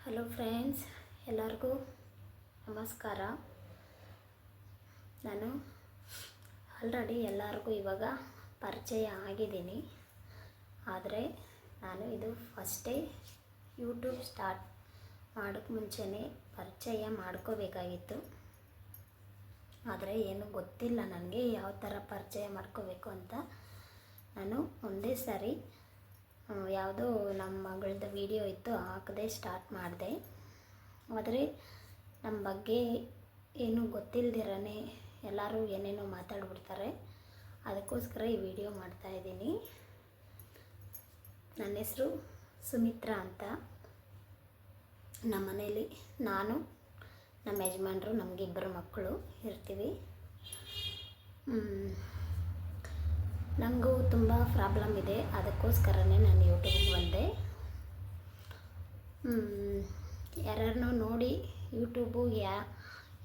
Hello friends, ಎಲ್ಲರಿಗೂ ನಮಸ್ಕಾರ. ನಾನು ಆಲ್ರೆಡಿ ಎಲ್ಲರಿಗೂ ಇವಾಗ ಪರಿಚಯ ಆಗಿದ್ದೀನಿ. ಆದರೆ ನಾನು ಇದು ಫಸ್ಟೇ ಯೂಟ್ಯೂಬ್ ಸ್ಟಾರ್ಟ್ ಮಾಡೋಕ್ಕೆ ಮುಂಚೆನೇ ಪರಿಚಯ ಮಾಡ್ಕೋಬೇಕಾಗಿತ್ತು. ಆದರೆ ಏನು ಗೊತ್ತಿಲ್ಲ ನನಗೆ ಯಾವ ಥರ ಪರಿಚಯ ಮಾಡ್ಕೋಬೇಕು ಅಂತ. ನಾನು ಒಂದೇ ಸಾರಿ ಯಾವುದೋ ನಮ್ಮ ಮಗಳದ್ದು ವಿಡಿಯೋ ಇತ್ತು, ಹಾಕದೆ ಸ್ಟಾರ್ಟ್ ಮಾಡಿದೆ. ಆದರೆ ನಮ್ಮ ಬಗ್ಗೆ ಏನು ಗೊತ್ತಿಲ್ಲದಿರನೇ ಎಲ್ಲರೂ ಏನೇನೋ ಮಾತಾಡ್ಬಿಡ್ತಾರೆ. ಅದಕ್ಕೋಸ್ಕರ ಈ ವಿಡಿಯೋ ಮಾಡ್ತಾಯಿದ್ದೀನಿ. ನನ್ನ ಹೆಸರು ಸುಮಿತ್ರಾ ಅಂತ. ನಮ್ಮ ಮನೇಲಿ ನಾನು, ನಮ್ಮ ಯಜಮಾನರು, ನಮಗಿಬ್ಬರು ಮಕ್ಕಳು ಇರ್ತೀವಿ. ನನಗೂ ತುಂಬ ಪ್ರಾಬ್ಲಮ್ ಇದೆ, ಅದಕ್ಕೋಸ್ಕರನೇ ನಾನು ಯೂಟ್ಯೂಬ್ಗೆ ಬಂದೆ. ಯಾರನ್ನೂ ನೋಡಿ ಯೂಟ್ಯೂಬು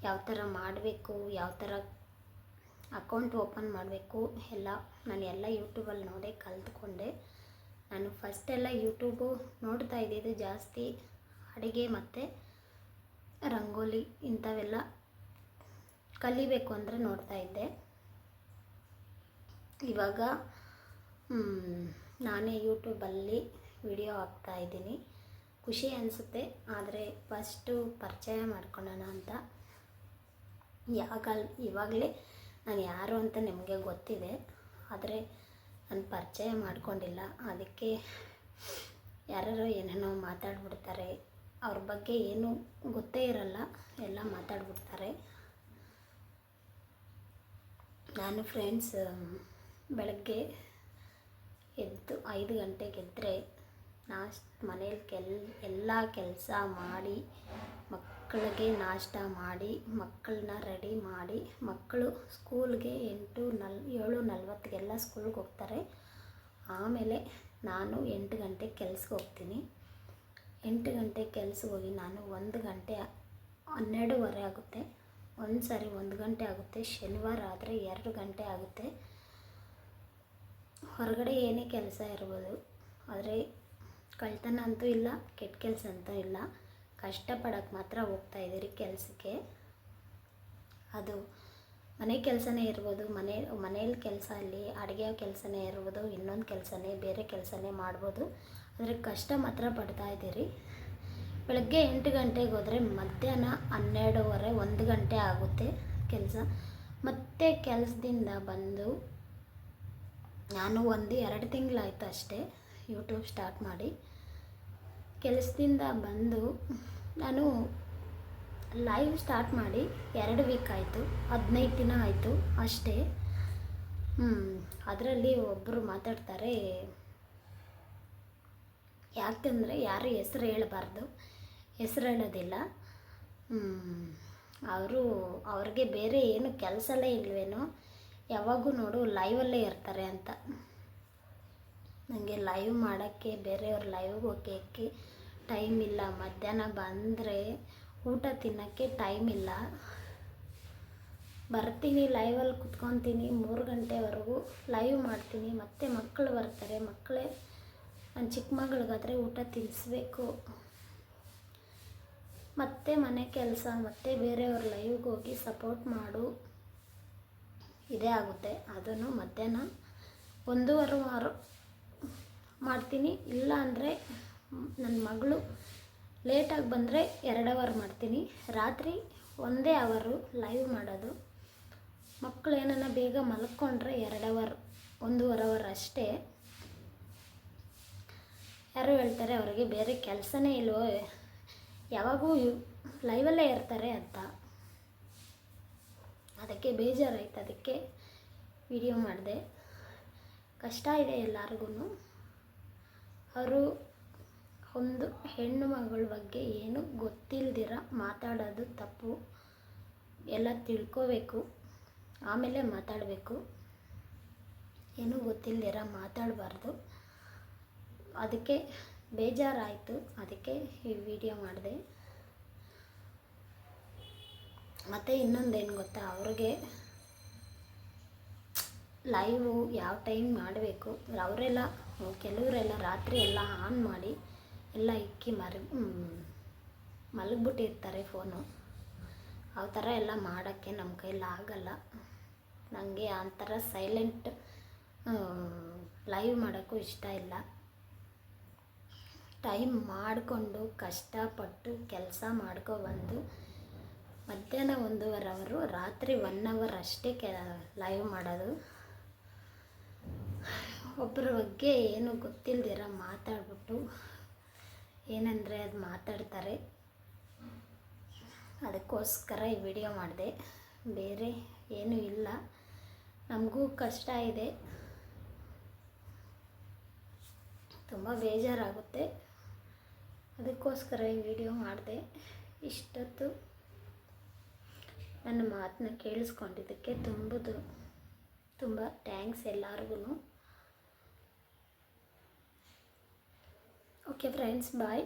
ಯಾವ ಥರ ಮಾಡಬೇಕು, ಯಾವ ಥರ ಅಕೌಂಟ್ ಓಪನ್ ಮಾಡಬೇಕು ನಾನು ಎಲ್ಲ ಯೂಟ್ಯೂಬಲ್ಲಿ ನೋಡೇ ಕಲಿತ್ಕೊಂಡೆ. ನಾನು ಫಸ್ಟೆಲ್ಲ ಯೂಟ್ಯೂಬು ನೋಡ್ತಾ ಇದ್ದಿದ್ದು ಜಾಸ್ತಿ ಅಡುಗೆ ಮತ್ತು ರಂಗೋಲಿ ಇಂಥವೆಲ್ಲ ಕಲಿಬೇಕು ಅಂದರೆ ನೋಡ್ತಾಯಿದ್ದೆ. ಇವಾಗ ನಾನೇ ಯೂಟ್ಯೂಬಲ್ಲಿ ವಿಡಿಯೋ ಹಾಕ್ತಾಯಿದ್ದೀನಿ. ಖುಷಿ ಅನಿಸುತ್ತೆ. ಆದರೆ ಫಸ್ಟು ಪರಿಚಯ ಮಾಡ್ಕೊಳ್ಳೋಣ ಅಂತ. ಇವಾಗಲೇ ನಾನು ಯಾರು ಅಂತ ನಿಮಗೆ ಗೊತ್ತಿದೆ, ಆದರೆ ನಾನು ಪರಿಚಯ ಮಾಡ್ಕೊಂಡಿಲ್ಲ. ಅದಕ್ಕೆ ಯಾರೋ ಏನೇನೋ ಮಾತಾಡ್ಬಿಡ್ತಾರೆ. ಅವ್ರ ಬಗ್ಗೆ ಏನೂ ಗೊತ್ತೇ ಇರಲ್ಲ, ಎಲ್ಲ ಮಾತಾಡ್ಬಿಡ್ತಾರೆ. ನಾನು ಫ್ರೆಂಡ್ಸ್ ಬೆಳಗ್ಗೆ ಎದ್ದು 5 ಗಂಟೆಗೆ ಎದ್ದರೆ ಮನೇಲಿ ಎಲ್ಲ ಕೆಲಸ ಮಾಡಿ, ಮಕ್ಕಳಿಗೆ ನಾಷ್ಟ ಮಾಡಿ, ಮಕ್ಕಳನ್ನ ರೆಡಿ ಮಾಡಿ, ಮಕ್ಕಳು ಸ್ಕೂಲ್ಗೆ 7:40 ಸ್ಕೂಲ್ಗೆ ಹೋಗ್ತಾರೆ. ಆಮೇಲೆ ನಾನು 8 ಗಂಟೆಗೆ ಕೆಲ್ಸಕ್ಕೆ ಹೋಗ್ತೀನಿ. 8 ಗಂಟೆಗೆ ಕೆಲ್ಸಕ್ಕೆ ಹೋಗಿ ನಾನು 1 ಗಂಟೆ 12:30 ಆಗುತ್ತೆ. ಒಂದು ಸಾರಿ 1 ಗಂಟೆ ಆಗುತ್ತೆ. ಶನಿವಾರ ಆದರೆ 2 ಗಂಟೆ ಆಗುತ್ತೆ. ಹೊರಗಡೆ ಏನೇ ಕೆಲಸ ಇರ್ಬೋದು, ಆದರೆ ಕಳ್ತನ ಅಂತೂ ಇಲ್ಲ, ಕೆಟ್ಟ ಕೆಲಸ ಅಂತೂ ಇಲ್ಲ. ಕಷ್ಟಪಡೋಕ್ಕೆ ಮಾತ್ರ ಹೋಗ್ತಾಯಿದ್ದೀರಿ ಕೆಲಸಕ್ಕೆ. ಅದು ಮನೆ ಕೆಲಸನೇ ಇರ್ಬೋದು, ಮನೇಲಿ ಕೆಲಸ ಅಲ್ಲಿ ಅಡುಗೆ ಕೆಲಸನೇ ಇರ್ಬೋದು, ಇನ್ನೊಂದು ಕೆಲಸನೇ ಬೇರೆ ಕೆಲಸನೇ ಮಾಡ್ಬೋದು. ಆದರೆ ಕಷ್ಟ ಮಾತ್ರ ಪಡ್ತಾಯಿದ್ದೀರಿ. ಬೆಳಗ್ಗೆ 8 ಗಂಟೆಗೆ ಹೋದರೆ ಮಧ್ಯಾಹ್ನ 12:30 1 ಗಂಟೆ ಆಗುತ್ತೆ ಕೆಲಸ. ಮತ್ತು ಕೆಲಸದಿಂದ ಬಂದು ನಾನು 1-2 ತಿಂಗಳಾಯ್ತು ಅಷ್ಟೇ ಯೂಟ್ಯೂಬ್ ಸ್ಟಾರ್ಟ್ ಮಾಡಿ. ಕೆಲಸದಿಂದ ಬಂದು ನಾನು ಲೈವ್ ಸ್ಟಾರ್ಟ್ ಮಾಡಿ 2 ವೀಕ್ ಆಯಿತು, 15 ದಿನ ಆಯಿತು ಅಷ್ಟೇ. ಅದರಲ್ಲಿ ಒಬ್ಬರು ಮಾತಾಡ್ತಾರೆ, ಯಾಕೆಂದರೆ ಯಾರು ಹೆಸರು ಹೇಳಬಾರ್ದು, ಹೆಸರು ಹೇಳೋದಿಲ್ಲ. ಅವ್ರಿಗೆ ಬೇರೆ ಏನು ಕೆಲಸನೇ ಇಲ್ವೇನೋ, ಯಾವಾಗೂ ನೋಡು ಲೈವಲ್ಲೇ ಇರ್ತಾರೆ ಅಂತ. ನನಗೆ ಲೈವ್ ಮಾಡೋಕ್ಕೆ, ಬೇರೆಯವ್ರ ಲೈವ್ಗೆ ಹೋಗೋಕ್ಕೆ ಟೈಮ್ ಇಲ್ಲ. ಮಧ್ಯಾಹ್ನ ಬಂದರೆ ಊಟ ತಿನ್ನೋಕ್ಕೆ ಟೈಮ್ ಇಲ್ಲ. ಬರ್ತೀನಿ, ಲೈವಲ್ಲಿ ಕುತ್ಕೊತೀನಿ, 3 ಗಂಟೆವರೆಗೂ ಲೈವ್ ಮಾಡ್ತೀನಿ. ಮತ್ತು ಮಕ್ಕಳು ಬರ್ತಾರೆ, ನನ್ನ ಚಿಕ್ಕ ಮಗಳಿಗಾದರೆ ಊಟ ತಿನ್ನಿಸ್ಬೇಕು. ಮತ್ತು ಮನೆ ಕೆಲಸ, ಮತ್ತು ಬೇರೆಯವ್ರ ಲೈವ್ಗೆ ಹೋಗಿ ಸಪೋರ್ಟ್ ಮಾಡು, ಇದೇ ಆಗುತ್ತೆ. ಅದನ್ನು ಮಧ್ಯಾಹ್ನ 1:15 ಮಾಡ್ತೀನಿ. ಇಲ್ಲ ಅಂದರೆ ನನ್ನ ಮಗಳು ಲೇಟಾಗಿ ಬಂದರೆ 2 ಅವರ್ ಮಾಡ್ತೀನಿ. ರಾತ್ರಿ 1 ಅವರು ಲೈವ್ ಮಾಡೋದು. ಮಕ್ಕಳು ಏನನ್ನ ಬೇಗ ಮಲ್ಕೊಂಡ್ರೆ 2 ಅವರ್ 1.5 ಅವರ್ ಅಷ್ಟೇ. ಯಾರೋ ಹೇಳ್ತಾರೆ ಅವರಿಗೆ ಬೇರೆ ಕೆಲಸನೇ ಇಲ್ವೋ, ಯಾವಾಗೂ ಲೈವಲ್ಲೇ ಇರ್ತಾರೆ ಅಂತ. ಅದಕ್ಕೆ ಬೇಜಾರಾಯ್ತು, ಅದಕ್ಕೆ ವಿಡಿಯೋ ಮಾಡಿದೆ. ಕಷ್ಟ ಇದೆ ಎಲ್ಲರಿಗೂ. ಅವರು ಒಂದು ಹೆಣ್ಣು ಮಗಳ ಬಗ್ಗೆ ಏನು ಗೊತ್ತಿಲ್ದಿರ ಮಾತಾಡೋದು ತಪ್ಪು. ಎಲ್ಲ ತಿಳ್ಕೋಬೇಕು, ಆಮೇಲೆ ಮಾತಾಡಬೇಕು. ಏನೂ ಗೊತ್ತಿಲ್ದಿರ ಮಾತಾಡಬಾರ್ದು. ಅದಕ್ಕೆ ಬೇಜಾರಾಯಿತು, ಅದಕ್ಕೆ ಈ ವಿಡಿಯೋ ಮಾಡಿದೆ. ಮತ್ತು ಇನ್ನೊಂದೇನು ಗೊತ್ತಾ, ಅವ್ರಿಗೆ ಲೈವು ಯಾವ ಟೈಮ್ ಮಾಡಬೇಕು, ಕೆಲವರೆಲ್ಲ ರಾತ್ರಿ ಎಲ್ಲ ಆನ್ ಮಾಡಿ ಎಲ್ಲ ಇಕ್ಕಿ ಮಲಗಿಬಿಟ್ಟಿರ್ತಾರೆ ಫೋನು. ಆ ಥರ ಎಲ್ಲ ಮಾಡೋಕ್ಕೆ ನಮ್ಮ ಕೈಲಿ ಆಗಲ್ಲ. ನನಗೆ ಆ ಥರ ಸೈಲೆಂಟ್ ಲೈವ್ ಮಾಡೋಕ್ಕೂ ಇಷ್ಟ ಇಲ್ಲ. ಟೈಮ್ ಮಾಡಿಕೊಂಡು ಕಷ್ಟಪಟ್ಟು ಕೆಲಸ ಮಾಡ್ಕೊಬಂದು ಮಧ್ಯಾಹ್ನ 1:30 ಅವರು, ರಾತ್ರಿ 1 ಅವರ್ ಅಷ್ಟೇ ಲೈವ್ ಮಾಡೋದು. ಒಬ್ಬರ ಬಗ್ಗೆ ಏನು ಗೊತ್ತಿಲ್ದಿರ ಮಾತಾಡ್ಬಿಟ್ಟು ಏನಂದರೆ ಅದು ಮಾತಾಡ್ತಾರೆ. ಅದಕ್ಕೋಸ್ಕರ ಈ ವಿಡಿಯೋ ಮಾಡಿದೆ, ಬೇರೆ ಏನೂ ಇಲ್ಲ. ನಮಗೂ ಕಷ್ಟ ಇದೆ, ತುಂಬ ಬೇಜಾರಾಗುತ್ತೆ. ಅದಕ್ಕೋಸ್ಕರ ಈ ವಿಡಿಯೋ ಮಾಡಿದೆ. ಇಷ್ಟೊತ್ತು ನನ್ನ ಮಾತನ್ನ ಕೇಳಿಸ್ಕೊಂಡಿದ್ದಕ್ಕೆ ತುಂಬ ಥ್ಯಾಂಕ್ಸ್ ಎಲ್ಲರಿಗೂ. ಓಕೆ ಫ್ರೆಂಡ್ಸ್, ಬಾಯ್.